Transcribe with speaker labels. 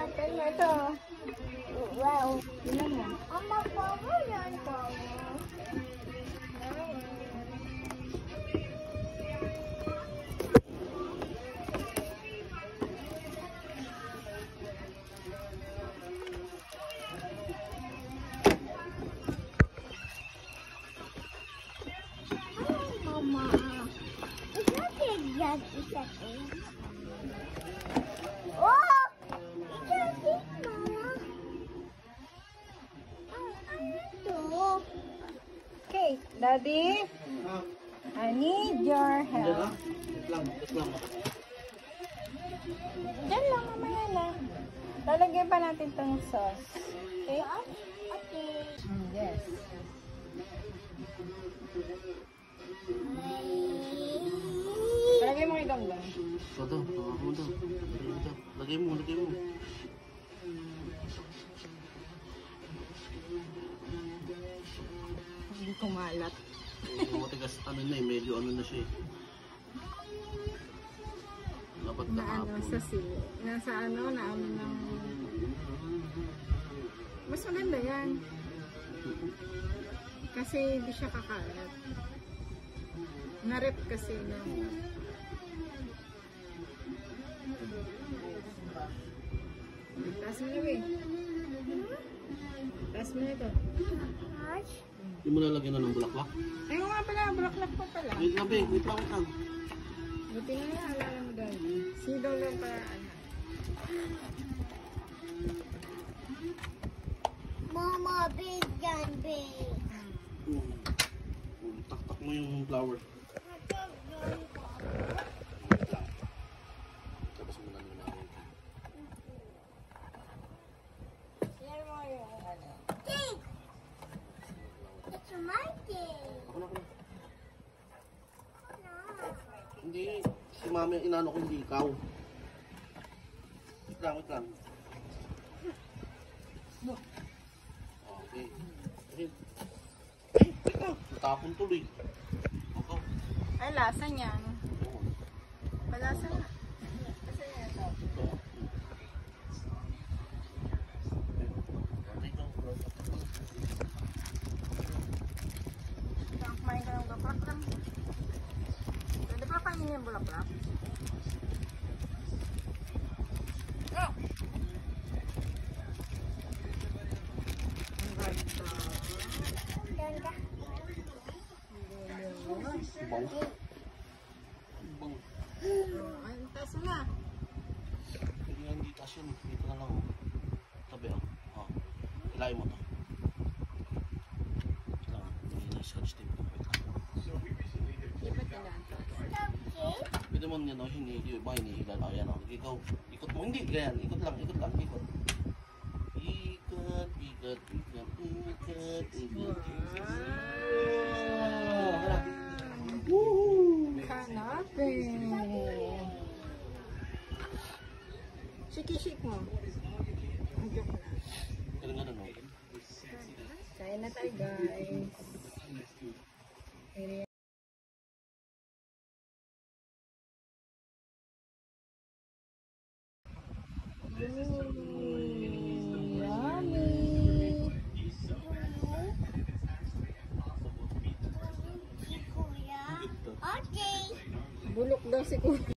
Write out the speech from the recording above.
Speaker 1: Kalma ito. Wow. Tignan mo.
Speaker 2: Mama, power yan, power. Mama, is that big yet? Is that big? Oh! Is that big, Mama?
Speaker 1: Okay, Daddy. I need your help.
Speaker 3: Wait lang.
Speaker 1: Diyan lang, mamaya na. Lalagyan pa natin itong sauce. Okay?
Speaker 2: Okay.
Speaker 1: Yes. Lagay mo kay Dongdong.
Speaker 3: Ito, ako mo ito. Lagay mo.
Speaker 1: Hindi kumalat.
Speaker 3: Matigas, medyo na siya eh. Dapat
Speaker 1: Na ano, sa sili. Nasa ano, na ano ng... Mas maganda yan. Kasi hindi siya kakalat. Na-rep kasi na. Taas mo na ba eh. Taas mo na ito.
Speaker 3: Hindi mo lalagyan na ng bulaklak.
Speaker 1: Ay, nga pala, bulaklak pa pala.
Speaker 3: Wait lang.
Speaker 1: Buti na yan, alala mo doon. Sidaw lang para ano.
Speaker 2: Mama, big yan, big.
Speaker 3: Taktak mo yung flour. Tapos mo na naman.
Speaker 1: Yan mo yung ano.
Speaker 2: Cake! It's my cake.
Speaker 3: Ako na. Hindi, si mami ang inano ko, hindi ikaw. Wait lang. Okay. Wait lang. Natapon tuloy. Okay.
Speaker 1: Ay, lasa niya. Malasa na. Lasa niya ito. Kumain ka ng bulaklak lang. Pwede pa kainin yung bulaklak?
Speaker 3: Bang.
Speaker 1: Ay, taas na.
Speaker 3: Hindi taas yun. Dito na lang. Tabi oh. Ilayin mo to. Scotch tape.
Speaker 1: Di ba tinantos?
Speaker 3: Pwede mo nyo, yung iba hinihila. Ayan o. Ikaw, ikot mo. Hindi, ganyan. Ikot lang. Ikot.
Speaker 1: Hanapin. Shake mo. Ang joke na.
Speaker 3: Ganun.
Speaker 1: Kain na tayo, guys.
Speaker 2: Okay.
Speaker 1: Bulok daw si Kuya.